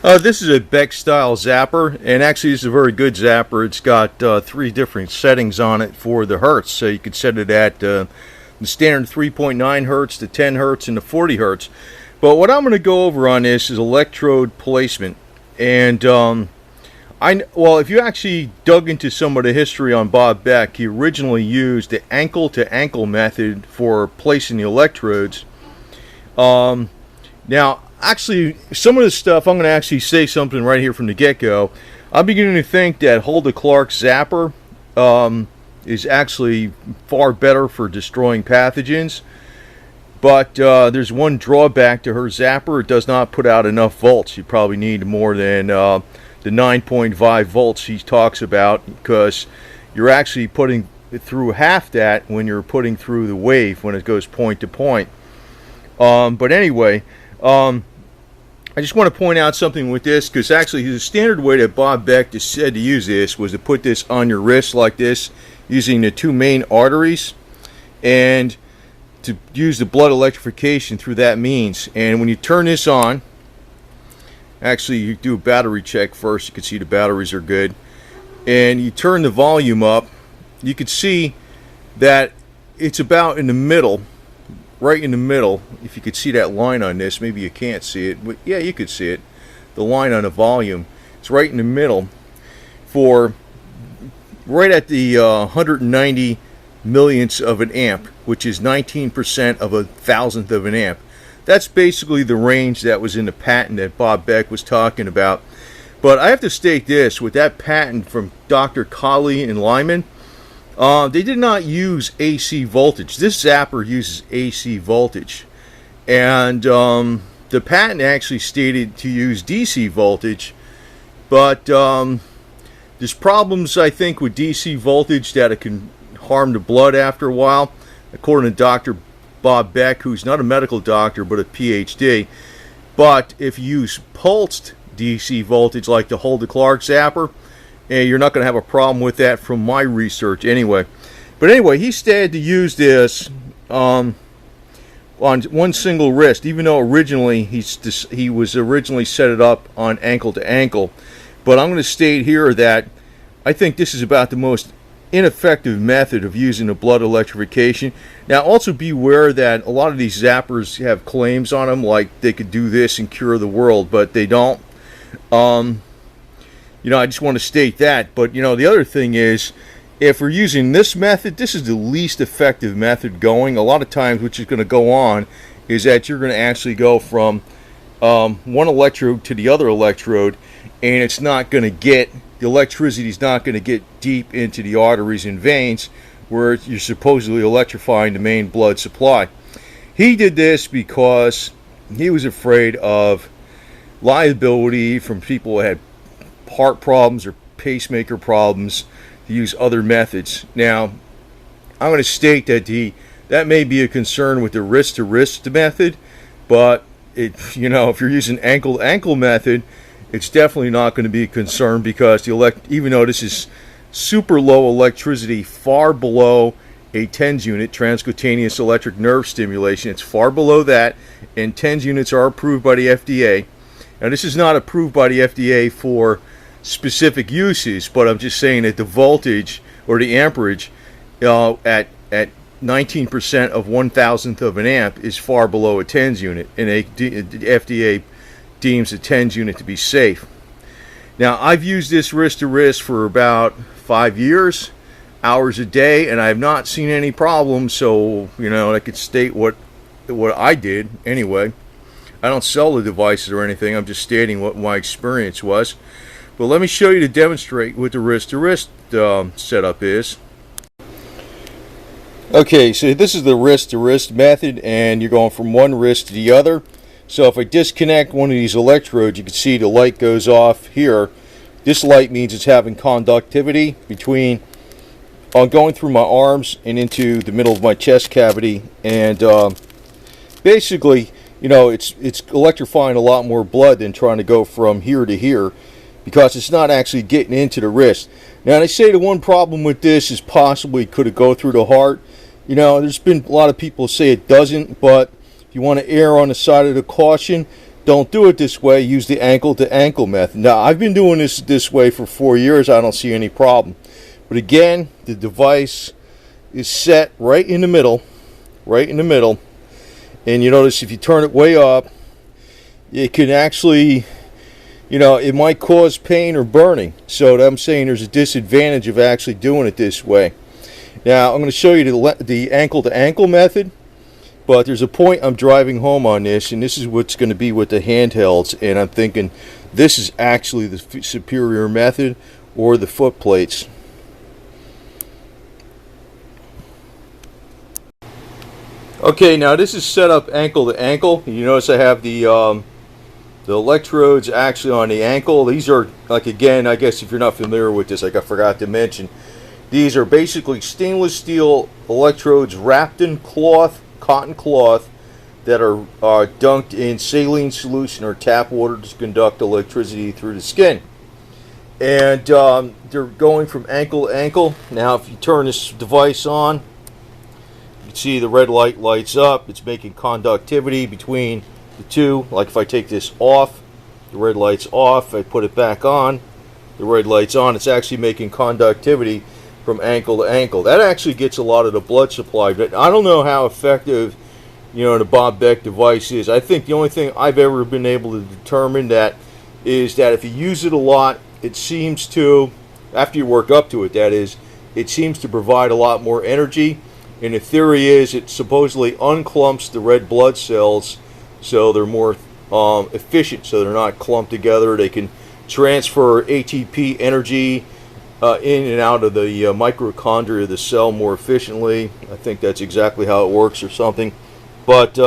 This is a Beck style zapper, and actually this is a very good zapper. It's got three different settings on it for the hertz, so you can set it at the standard 3.9 hertz, the 10 hertz, and the 40 hertz. But what I'm going to go over on this is electrode placement. And well, if you actually dug into some of the history on Bob Beck, he originally used the ankle to ankle method for placing the electrodes. Now, actually, some of this stuff, I'm going to actually say something right here from the get-go. I'm beginning to think that Hulda Clark's zapper is actually far better for destroying pathogens. But there's one drawback to her zapper. It does not put out enough volts. You probably need more than the 9.5 volts she talks about, because you're actually putting through half that when you're putting through the wave when it goes point to point. But anyway, I just want to point out something with this, because actually the standard way that Bob Beck just said to use this was to put this on your wrist like this, using the two main arteries, and to use the blood electrification through that means. And when you turn this on, actually you do a battery check first. You can see the batteries are good, and you turn the volume up. You can see that it's about in the middle, right in the middle. If you could see that line on this, maybe you can't see it, but yeah, you could see it. The line on the volume, it's right in the middle, for right at the 190 millionths of an amp, which is 19% of a thousandth of an amp. That's basically the range that was in the patent that Bob Beck was talking about. But I have to state this, with that patent from Dr. Colley and Lyman, they did not use AC voltage. This zapper uses AC voltage. And the patent actually stated to use DC voltage. But there's problems, I think, with DC voltage, that it can harm the blood after a while, according to Dr. Bob Beck, who's not a medical doctor but a PhD. But if you use pulsed DC voltage like the Hulda Clark zapper, you're not going to have a problem with that, from my research anyway. But anyway, he stated to use this on one single wrist, even though originally he was originally set it up on ankle to ankle. But I'm going to state here that I think this is about the most ineffective method of using the blood electrification. Now, also beware that a lot of these zappers have claims on them, like they could do this and cure the world, but they don't. I just want to state that. But the other thing is, if we're using this method, this is the least effective method going. A lot of times what is going to go on is that you're going to actually go from one electrode to the other electrode, and it's not going to get, the electricity is not going to get deep into the arteries and veins where you're supposedly electrifying the main blood supply. He did this because he was afraid of liability from people who had heart problems or pacemaker problems to use other methods. Now, I'm going to state that that may be a concern with the wrist-to-wrist method, but if you're using ankle-to-ankle method, it's definitely not going to be a concern, because even though this is super low electricity, far below a TENS unit, transcutaneous electric nerve stimulation, it's far below that, and TENS units are approved by the FDA. Now, this is not approved by the FDA for specific uses, but I'm just saying that the voltage or the amperage at 19% of 1,000th of an amp is far below a TENS unit, and the FDA deems a TENS unit to be safe. Now, I've used this wrist to wrist for about 5 years, hours a day, and I have not seen any problems. So I could state what I did anyway. I don't sell the devices or anything. I'm just stating what my experience was. But let me show you to demonstrate what the wrist-to-wrist setup is. Okay, so this is the wrist-to-wrist method, and you're going from one wrist to the other. So if I disconnect one of these electrodes, you can see the light goes off here. This light means it's having conductivity between going through my arms and into the middle of my chest cavity, and basically, it's electrifying a lot more blood than trying to go from here to here, because it's not actually getting into the wrist. Now, they say the one problem with this is possibly could it go through the heart. There's been a lot of people say it doesn't, but if you want to err on the side of the caution, don't do it this way. Use the ankle to ankle method. Now, I've been doing this way for 4 years. I don't see any problem. But again, the device is set right in the middle, and you notice if you turn it way up, it can actually, it might cause pain or burning. So I'm saying there's a disadvantage of actually doing it this way. Now I'm going to show you the ankle to ankle method, but there's a point I'm driving home on this, and this is what's going to be with the handhelds, and I'm thinking this is actually the superior method, or the foot plates. Okay, now this is set up ankle to ankle. You notice I have the electrodes actually on the ankle. These are, like, again, I guess if you're not familiar with this, like I forgot to mention, these are basically stainless steel electrodes wrapped in cloth, cotton cloth, that are dunked in saline solution or tap water to conduct electricity through the skin. And they're going from ankle to ankle. Now if you turn this device on, see the red light lights up. It's making conductivity between the two. Like if I take this off, the red light's off. If I put it back on, the red light's on. It's actually making conductivity from ankle to ankle. That actually gets a lot of the blood supply. But I don't know how effective, the Bob Beck device is. I think the only thing I've ever been able to determine that is that if you use it a lot, it seems to, after you work up to it, that is, it seems to provide a lot more energy. And the theory is it supposedly unclumps the red blood cells, so they're more efficient, so they're not clumped together. They can transfer ATP energy in and out of the mitochondria of the cell more efficiently. I think that's exactly how it works or something. But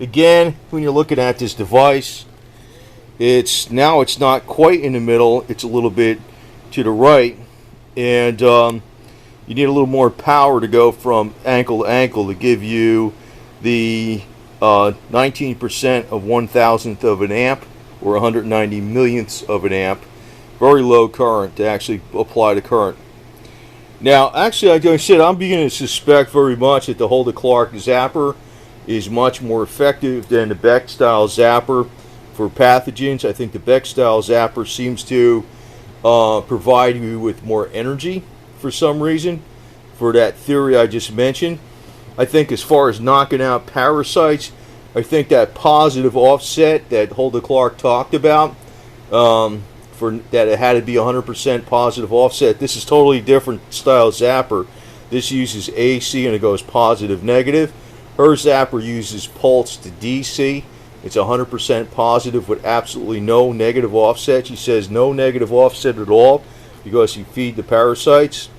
again, when you're looking at this device, it's not quite in the middle. It's a little bit to the right, and you need a little more power to go from ankle to ankle to give you the 19% of 1,000th of an amp, or 190 millionths of an amp. Very low current to actually apply the current. Now, actually, like I said, I'm beginning to suspect very much that the Hulda Clark zapper is much more effective than the Beck style zapper for pathogens. I think the Beck style zapper seems to provide you with more energy for some reason, for that theory I just mentioned. I think as far as knocking out parasites, I think that positive offset that Hulda Clark talked about, for that it had to be 100% positive offset. This is totally different style zapper. This uses AC and it goes positive negative. Her zapper uses pulse to DC. It's 100% positive with absolutely no negative offset. She says no negative offset at all, because you feed the parasites.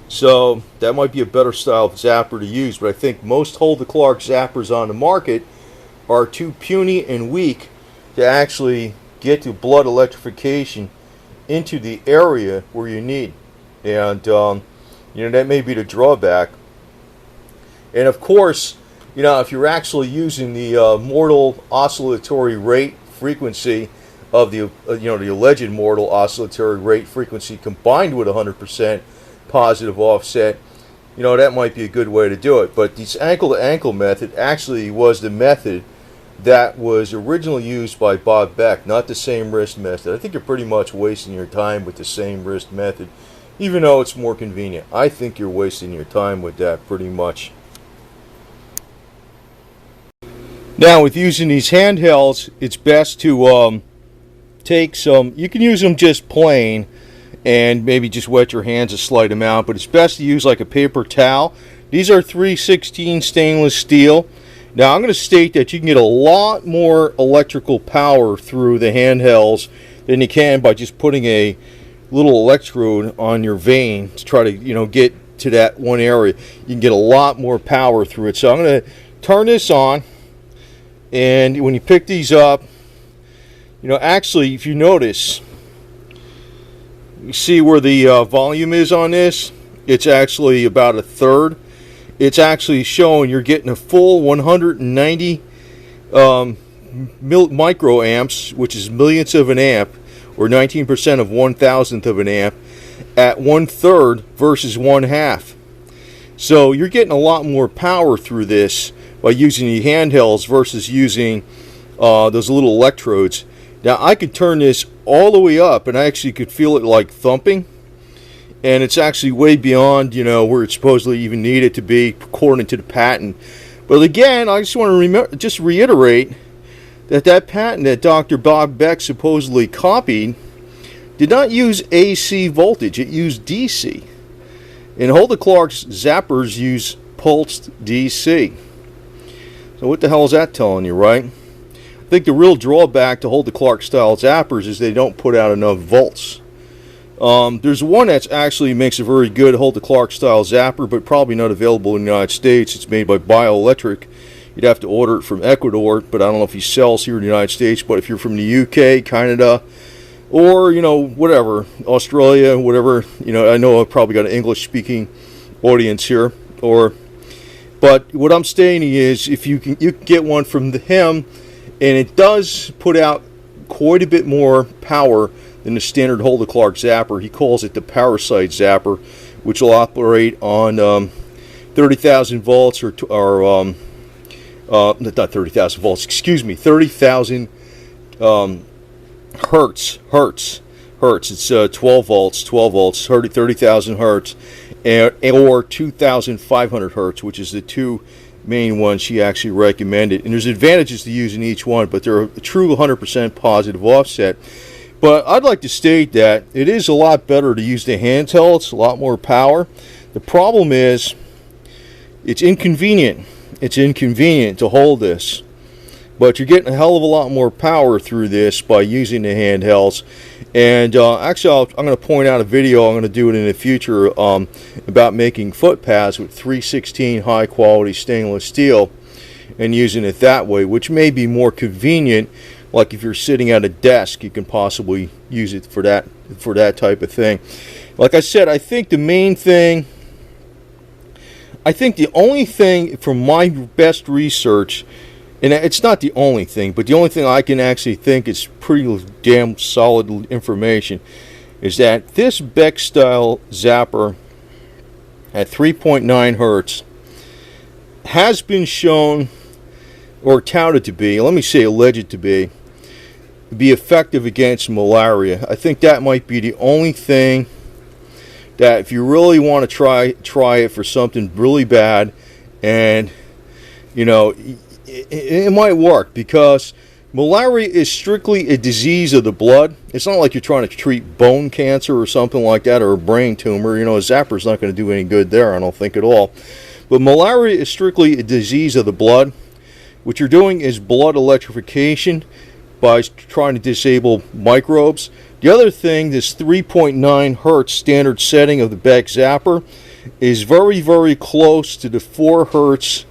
So that might be a better style of zapper to use, but I think most Hulda Clark zappers on the market are too puny and weak to actually get to blood electrification into the area where you need. And that may be the drawback. And of course, if you're actually using the mortal oscillatory rate frequency of the the alleged mortal oscillatory rate frequency combined with 100% positive offset, that might be a good way to do it. But this ankle to ankle method actually was the method that was originally used by Bob Beck, not the same wrist method. I think you're pretty much wasting your time with the same wrist method, even though it's more convenient. I think you're wasting your time with that pretty much. Now, with using these handhelds, it's best to take some, you can use them just plain and maybe just wet your hands a slight amount, but it's best to use like a paper towel. These are 316 stainless steel. Now I'm going to state that you can get a lot more electrical power through the handhelds than you can by just putting a little electrode on your vein to try to get to that one area. You can get a lot more power through it. So I'm going to turn this on, and when you pick these up, actually, if you notice, you see where the volume is on this? It's actually about a third. It's actually showing you're getting a full 190 microamps, which is millionths of an amp, or 19% of 1,000th of an amp, at 1/3 versus 1/2. So you're getting a lot more power through this by using the handhelds versus using those little electrodes. Now I could turn this all the way up, and I actually could feel it like thumping, and it's actually way beyond, you know, where it's supposedly even needed to be according to the patent. But again, I just want to reiterate that patent that Dr. Bob Beck supposedly copied did not use AC voltage; it used DC. And Hulda Clark's zappers use pulsed DC. So what the hell is that telling you, right? I think the real drawback to Hulda Clark style zappers is they don't put out enough volts. There's one that actually makes a very good Hulda Clark style zapper, but probably not available in the United States. It's made by Bioelectric. You'd have to order it from Ecuador, but I don't know if he sells here in the United States. But if you're from the UK, Canada, or, you know, whatever, Australia, whatever, you know, I know I've probably got an English-speaking audience here. But what I'm saying is, if you can get one from him, and it does put out quite a bit more power than the standard Hulda Clark zapper. He calls it the parasite zapper, which will operate on 30,000 volts or not 30,000 volts, excuse me, 30,000 hertz. It's 12 volts, 30,000 hertz, or 2,500 hertz, which is the two main ones she actually recommended. And there's advantages to using each one, but they're a true 100% positive offset. But I'd like to state that it is a lot better to use the handheld. It's a lot more power. The problem is it's inconvenient. It's inconvenient to hold this. But you're getting a hell of a lot more power through this by using the handhelds. And actually, I'm going to point out a video. I'm going to do it in the future about making foot pads with 316 high quality stainless steel and using it that way, which may be more convenient. Like if you're sitting at a desk, you can possibly use it for that type of thing. Like I said, I think the main thing, I think the only thing from my best research, and it's not the only thing, but the only thing I can actually think is pretty damn solid information, is that this Beck style zapper at 3.9 hertz has been shown, or touted to be, let me say alleged to be effective against malaria. I think that might be the only thing that, if you really want to try it for something really bad, and you know, it might work, because malaria is strictly a disease of the blood. It's not like you're trying to treat bone cancer or something like that, or a brain tumor. You know, a zapper's not going to do any good there, I don't think at all. But malaria is strictly a disease of the blood. What you're doing is blood electrification by trying to disable microbes. The other thing, this 3.9 hertz standard setting of the Beck zapper is very, very close to the 4 hertz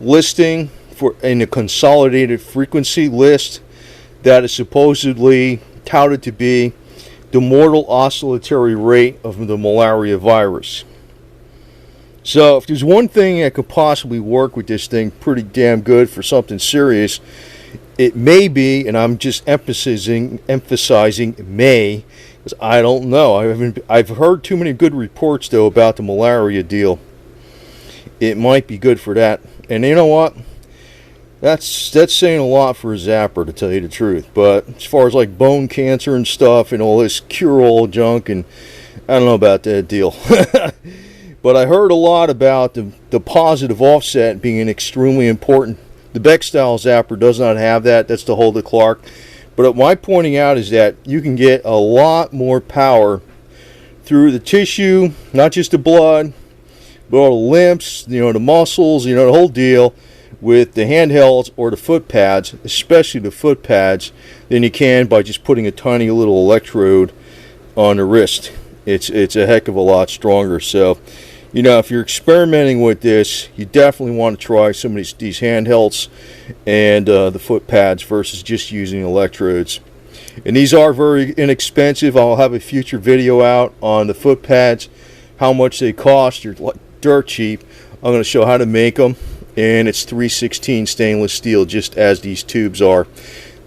listing in the consolidated frequency list that is supposedly touted to be the mortal oscillatory rate of the malaria virus. So if there's one thing that could possibly work with this thing pretty damn good for something serious, it may be, and I'm just emphasizing may, because I don't know. I've heard too many good reports though about the malaria deal. It might be good for that. And you know what? That's saying a lot for a zapper, to tell you the truth. But as far as like bone cancer and stuff and all this cure-all junk, and I don't know about that deal. But I heard a lot about the positive offset being extremely important. The Beck style zapper does not have that. That's the Hulda Clark. But my pointing out is that you can get a lot more power through the tissue, not just the blood, but all the lymphs, you know, the muscles, you know, the whole deal, with the handhelds or the foot pads, especially the foot pads, than you can by just putting a tiny little electrode on the wrist. It's a heck of a lot stronger. So, you know, if you're experimenting with this, you definitely want to try some of these handhelds and the foot pads versus just using electrodes. And these are very inexpensive. I'll have a future video out on the foot pads, how much they cost. They're dirt cheap. I'm going to show how to make them. And it's 316 stainless steel, just as these tubes are.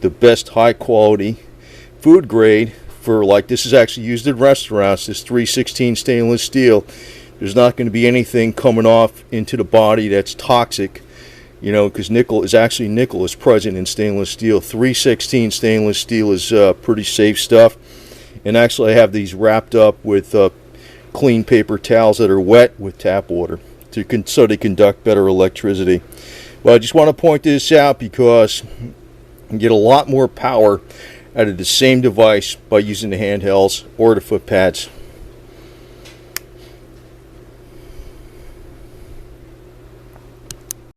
The best high quality food grade for, like, this is actually used in restaurants, this 316 stainless steel. There's not going to be anything coming off into the body that's toxic You know, because nickel is present in stainless steel. 316 stainless steel is pretty safe stuff. And actually I have these wrapped up with clean paper towels that are wet with tap water so they conduct better electricity. Well, I just want to point this out because you can get a lot more power out of the same device by using the handhelds or the foot pads.